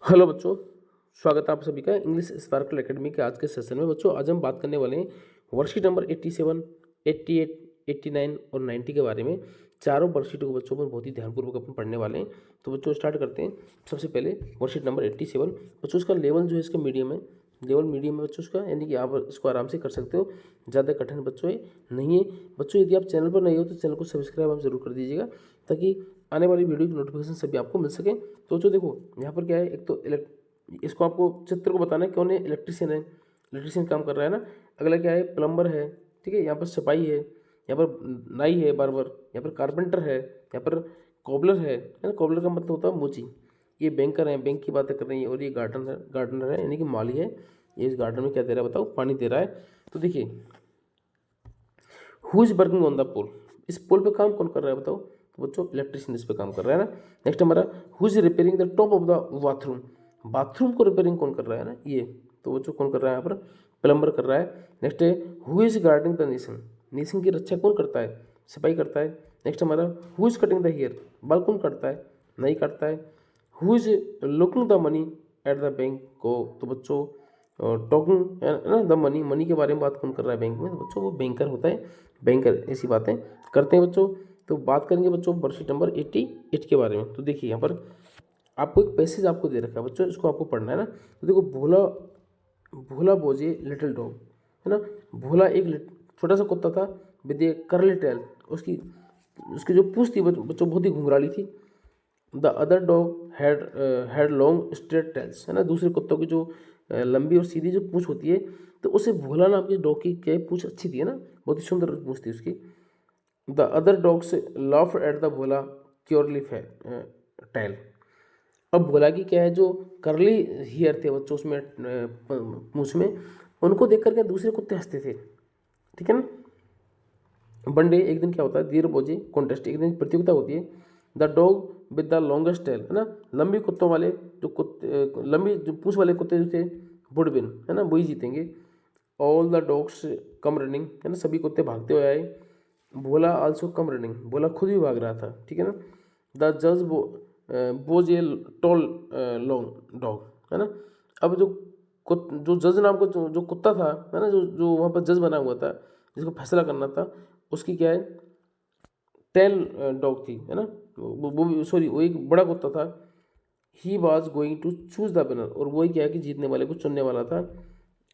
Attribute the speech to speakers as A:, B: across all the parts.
A: Hello बच्चों, स्वागत है आप सभी का इंग्लिश स्पार्कल एकेडमी के आज के सेशन में। बच्चों आज हम बात करने वाले हैं वर्कशीट नंबर 87, 88, 89 और 90 के बारे में। चारों वर्कशीटों को बच्चों पर बहुत ही ध्यानपूर्वक अपन पढ़ने वाले हैं। तो बच्चों स्टार्ट करते हैं। सबसे पहले वर्कशीट नंबर 87। बच्चों इसका लेवल जो है इसका मीडियम है, लेवल मीडियम है बच्चों इसका, यानी कि आप इसको आराम से कर सकते हो, ज़्यादा कठिन बच्चों ये नहीं है। बच्चों यदि आप चैनल पर नए हो तो चैनल को सब्सक्राइब आप जरूर कर दीजिएगा ताकि आने वाली वीडियो की नोटिफिकेशन सभी आपको मिल सके। तो बच्चों देखो यहाँ पर क्या है, एक तो इसको आपको चित्र को बताना है कौन है, इलेक्ट्रिशियन है, इलेक्ट्रिशियन काम कर रहा है ना। अगला क्या है, प्लम्बर है, ठीक है, यहाँ पर सिपाही है, यहाँ पर नाई है बार्बर, यहाँ पर कारपेंटर है, यहाँ पर कॉबलर है ना। कॉबलर का मतलब होता है मोची। ये बैंकर है, बैंक की बातें कर रही है। और ये गार्डनर है यानी कि माली है। ये इस गार्डन में क्या दे रहा है बताओ, पानी दे रहा है। तो देखिए who is working on the pole, इस पोल पे काम कौन कर रहा है बताओ। तो बच्चों इलेक्ट्रिशियन इस पे काम कर रहा है ना। नेक्स्ट हमारा who is repairing the top of the bathroom, bathroom को रिपेयरिंग कौन कर रहा है ना, ये। तो बच्चों कौन कर रहा है यहाँ पर, प्लम्बर कर रहा है। नेक्स्ट है who is guarding the nation, nation की रक्षा कौन करता है, सिपाही करता है। नेक्स्ट हमारा who is cutting the hair, बाल कौन काटता है, नहीं काटता है। Who is looking the money at the bank को, तो बच्चों टॉकिंग ना द मनी, मनी के बारे में बात कौन कर रहा है बैंक में, तो बच्चों वो बैंकर होता है, बैंकर ऐसी बातें करते हैं बच्चों। तो बात करेंगे बच्चों वर्कशीट नंबर 88 के बारे में। तो देखिए यहाँ पर आपको एक पैसेज आपको दे रखा है बच्चों, इसको आपको पढ़ना है ना। तो देखो भोला भोला बोझे लिटिल डॉग, है ना। भोला एक छोटा सा कुत्ता था विद ए कर्ली टेल, उसकी उसकी जो पूंछ थी बच्चों बहुत ही घुंघराली थी। The other dog had long straight tails, है ना। दूसरे कुत्तों की जो लंबी और सीधी जो पूंछ होती है, तो उसे भोला नाम की डॉग की क्या पूंछ अच्छी थी, है ना, बहुत ही सुंदर पूंछ थी उसकी। The other dogs laugh at the Bhola curly tail, अब भोला की क्या है जो करली हियर थे बच्चों उसमें पूंछ में, उनको देख करके दूसरे कुत्ते हंसते थे, ठीक है ना। वन डे, एक दिन क्या होता है, देर बोझे कॉन्टेस्ट, एक दिन प्रतियोगिता होती है। The dog with the longest tail, है ना, लंबी कुत्तों वाले जो कुत्ते, लंबी जो पूंछ वाले कुत्ते जो थे वुड विन, है ना, वही जीतेंगे। All the dogs come running, है ना, सभी कुत्ते भागते हुए आए। भोला आल्सो कम रनिंग, भोला खुद भी भाग रहा था, ठीक है ना। द जज बोज ए टॉल लॉन्ग डॉग, है ना। अब जो जज नाम का जो कुत्ता था, है ना, जो जो वहाँ पर जज बना हुआ था जिसको फैसला करना था, उसकी क्या है, टेल डॉग थी, है ना। वो सॉरी वो एक बड़ा कुत्ता था। He was going to choose the winner, और वही क्या है कि जीतने वाले को चुनने वाला था।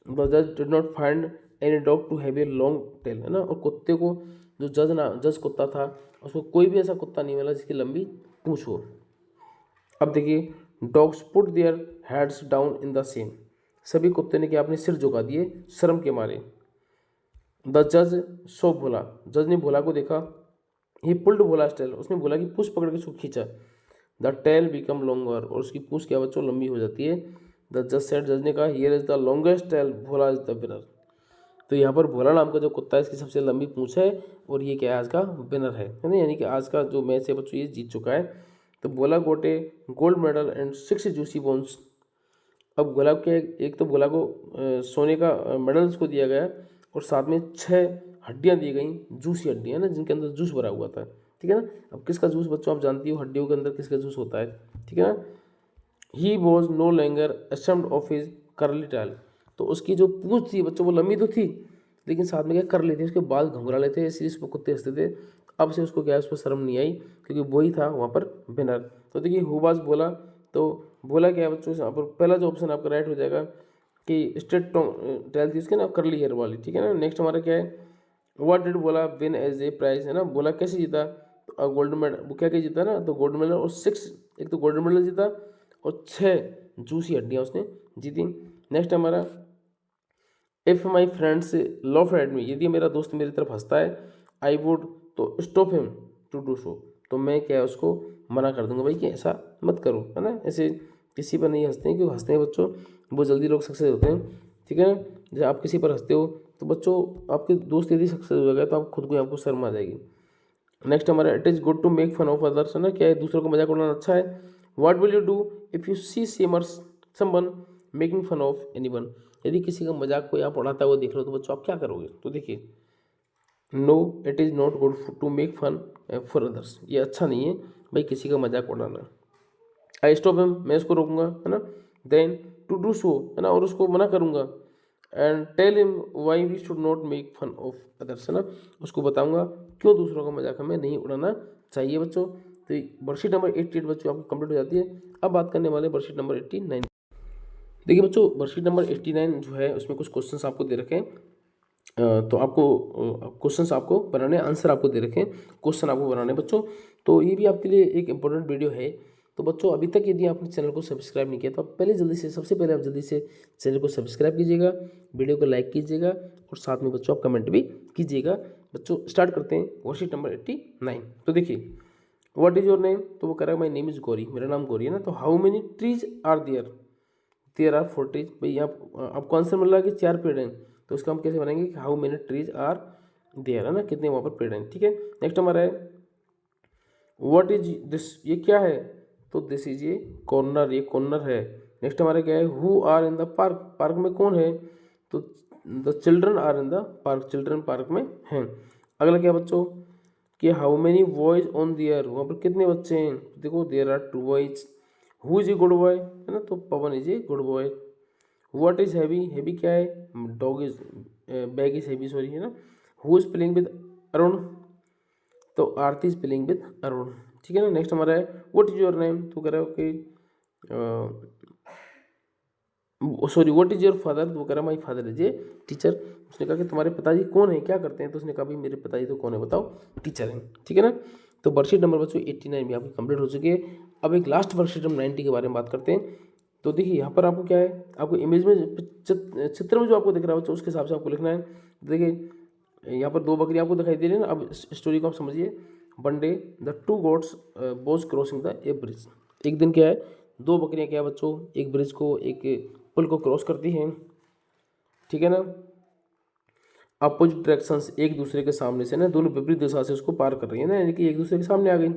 A: द जज did not find any dog to have a long tail, है ना। और कुत्ते को जो जज कुत्ता था उसको कोई भी ऐसा कुत्ता नहीं मिला जिसकी लंबी पूंछ हो। अब देखिए dogs put their heads down in the same, सभी कुत्ते ने क्या अपने सिर झुका दिए शर्म के मारे। द जज सो भोला, जज ने भोला को देखा। ही पुल्ड भोला टेल, उसने भोला की पूंछ पकड़ के उसको खींचा। द टेल बिकम लॉन्गर, और उसकी पूंछ क्या बच्चों लंबी हो जाती है। द जज सेड, जज ने कहा here is the longest tail, Bhola is the winner. तो यहाँ पर भोला नाम का जो कुत्ता है इसकी सबसे लंबी पूंछ है, और ये क्या है आज का विनर है ना, यानी कि आज का जो मैच है बच्चों ये जीत चुका है। तो Bhola got a gold medal and 6 juicy bones. अब गुलाब के एक तो भोला को सोने का मेडल उसको दिया गया, और साथ में 6 हड्डियाँ दी गई, जूसी हड्डियाँ ना, जिनके अंदर जूस भरा हुआ था, ठीक है ना। अब किसका जूस बच्चों आप जानती हो, हड्डियों के अंदर किसका जूस होता है, ठीक है ना। He was no longer ashamed of his curly tail, तो उसकी जो पूंछ थी बच्चों वो लंबी तो थी लेकिन साथ में क्या कर लेते, उसके बाल घुंघरा लेते, इसलिए उस पर कुत्ते हंसते थे। अब से उसको क्या है, उस पर शर्म नहीं आई क्योंकि वही था वहाँ पर विनर। तो देखिए हुबाज बोला, तो बोला क्या है बच्चों, यहाँ पर पहला जो ऑप्शन आपका राइट हो जाएगा कि स्ट्रेट टेल थी उसके ना, करली हेयर वाली, ठीक है ना। नेक्स्ट हमारा क्या है, व्हाट डिड बोला विन एज ए प्राइज, है ना, बोला कैसे जीता, तो गोल्ड मेडल, वो क्या क्या जीता ना, तो गोल्ड मेडल और 6, एक तो गोल्ड मेडल जीता और 6 जूसी हड्डियाँ उसने जीती। नेक्स्ट हमारा if my friends laugh at me, यदि मेरा दोस्त मेरी तरफ हंसता है, I would to stop him to do so, तो मैं क्या है उसको मना कर दूंगा भाई कि ऐसा मत करो, है ना। ऐसे किसी पर नहीं हंसते हैं, क्योंकि हंसते हैं बच्चों बहुत जल्दी लोग सक्सेस होते हैं, ठीक है ना। जब आप किसी पर हंसते हो तो बच्चों आपके दोस्त यदि सक्सेस हो जाएगा तो आप खुद को आपको शर्म आ जाएगी। नेक्स्ट हमारा it is good to make fun of others, है ना, क्या है दूसरों को मजाक उड़ाना अच्छा है। What will you do if you see सेमर्स someone making fun of anyone, यदि किसी का मजाक कोई आप उड़ाता हुआ देख रहे हो तो बच्चों आप क्या करोगे। तो देखिए no it is not good to make fun for others, ये अच्छा नहीं है भाई किसी का मजाक उड़ाना। आई स्टॉप हिम, मैं इसको रोकूंगा, है ना। देन टू डू सो, है ना, और उसको मना करूंगा। And tell him why we should not make fun of others, है ना, उसको बताऊंगा क्यों दूसरों का मजाक हमें नहीं उड़ाना चाहिए बच्चों। तो वर्कशीट नंबर 88 बच्चों आपकी कंप्लीट हो जाती है। अब बात करने वाले वर्कशीट नंबर 89। देखिए बच्चों, वर्कशीट नंबर 89 जो है उसमें कुछ क्वेश्चंस आपको दे रखे हैं। तो आपको क्वेश्चंस आपको बनाने, आंसर आपको दे रखे हैं, क्वेश्चन आपको बनाने बच्चों। तो ये भी आपके लिए एक इंपॉर्टेंट वीडियो है। तो बच्चों अभी तक यदि आपने चैनल को सब्सक्राइब नहीं किया तो आप पहले जल्दी से, सबसे पहले आप जल्दी से चैनल को सब्सक्राइब कीजिएगा, वीडियो को लाइक कीजिएगा और साथ में बच्चों आप कमेंट भी कीजिएगा। बच्चों स्टार्ट करते हैं वर्कशीट नंबर 89। तो देखिए, व्हाट इज योर नेम, तो वो कह रहा है माई नेम इज गौरी, मेरा नाम गौरी है ना। तो how many trees are there, there are 4 trees. भाई आपको आंसर मिल रहा है कि 4 पेड़ हैं, तो उसका हम कैसे बनाएंगे कि how many trees are there, है ना, कितने वहाँ पर पेड़ हैं, ठीक है। नेक्स्ट हमारा है व्हाट इज दिस, ये क्या है, तो दिस इज ये कॉर्नर, ये कॉर्नर है। नेक्स्ट हमारा क्या है, who are in the park, park में कौन है, तो the children are in the park, children park में हैं। अगला क्या बच्चों कि how many boys on there, वहाँ पर कितने बच्चे हैं, देखो there are 2 boys. Who is a good boy, है ना, तो Pawan is a good boy. What is heavy, heavy क्या है, dog is, bag is heavy, sorry, है ना। Who is playing with Arun, तो आरती इज प्लेइंग विद अरुण, ठीक है ना। नेक्स्ट हमारा है व्हाट इज योर नेम, तो कह रहा है okay sorry what is your father, तो वो कह रहा है my father is a teacher. उसने कहा कि तुम्हारे पिताजी कौन है, क्या करते हैं, तो उसने कहा भाई मेरे पिताजी तो कौन है बताओ, टीचर हैं, ठीक है ना। तो वर्कशीट नंबर बच्चों 89 भी आपकी कंप्लीट हो चुकी है। अब एक लास्ट वर्कशीट नंबर 90 के बारे में बात करते हैं। तो देखिए यहाँ पर आपको क्या है, आपको इमेज में चित्र में जो आपको दिख रहा है बच्चों उसके हिसाब से आपको लिखना है। देखिए यहाँ पर 2 बकरी आपको दिखाई दे रही है ना। अब स्टोरी को आप समझिए। One day the 2 goats Bhoj crossing the A bridge, एक दिन क्या है, 2 बकरियाँ क्या है बच्चों, एक ब्रिज को, एक पुल को क्रॉस करती हैं, ठीक है ना। अपोजिट डायरेक्शंस, एक दूसरे के सामने से ना, दोनों विपरीत दिशा से उसको पार कर रही है ना, यानी कि एक दूसरे के सामने आ गई।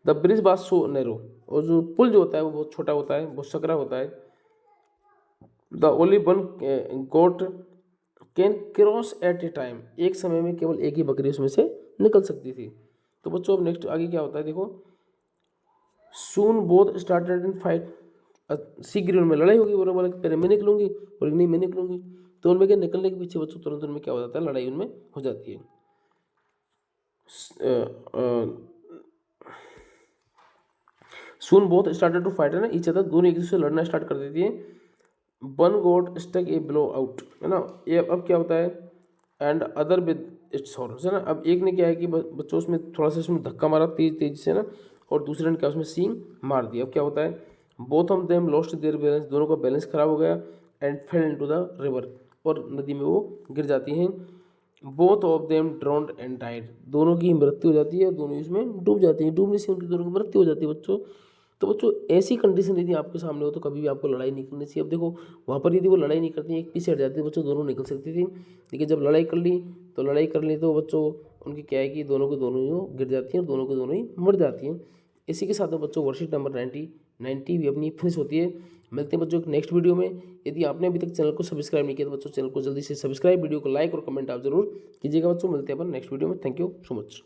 A: The bridge was so narrow, और जो पुल जो होता है वो बहुत छोटा होता है, बहुत सकरा होता है। The only one goat can cross at a time, एक समय में केवल एक ही बकरी उसमें से निकल सकती थी। तो बच्चों अब नेक्स्ट आगे क्या होता है देखो, सून बोथ स्टार्टेड इन फाइट, शीघ्र उनमें लड़ाई होगी, वो बोला पहले मैं निकलूंगी, और नहीं मैं निकलूंगी। तो उनमें क्या, निकलने के पीछे बच्चों तुरंत उनमें क्या हो जाता है, लड़ाई उनमें हो जाती है। सून बोथ स्टार्टेड टू फाइट, है ना, ईच अदर, दोनों एक दूसरे से लड़ना स्टार्ट कर देती है। One goat stuck a blow out, है ना, ये अब क्या होता है, and other with its horns, है ना। अब एक ने क्या है कि बच्चों उसमें थोड़ा सा उसमें धक्का मारा तेज से ना, और दूसरे ने क्या उसमें सींग मार दिया। अब क्या होता है, both of them lost their balance, दोनों का बैलेंस खराब हो गया। And fail into the river, और नदी में वो गिर जाती हैं। Both of them drowned and died, दोनों की मृत्यु हो जाती है, दोनों इसमें डूब जाती हैं, डूबने से उनकी दोनों की मृत्यु हो जाती है बच्चों। तो बच्चों ऐसी कंडीशन यदि आपके सामने हो तो कभी भी आपको लड़ाई नहीं करनी चाहिए। अब देखो वहाँ पर यदि वो लड़ाई नहीं करती, एक पीछे हट जाती है बच्चों, दोनों निकल सकती थी, लेकिन जब लड़ाई कर ली तो बच्चों उनकी क्या है कि दोनों के दोनों ही वो गिर जाती हैं और दोनों के दोनों ही मर जाती हैं। इसी के साथ में बच्चों वर्कशीट नंबर 90 भी अपनी फिनिश होती है। मिलते हैं बच्चों एक नेक्स्ट वीडियो में। यदि आपने अभी तक चैनल को सब्सक्राइब नहीं किया तो बच्चों चैनल को जल्दी से सब्सक्राइब, वीडियो को लाइक और कमेंट आप जरूर कीजिएगा बच्चों। मिलते हैं अपन नेक्स्ट वीडियो में। Thank you so much.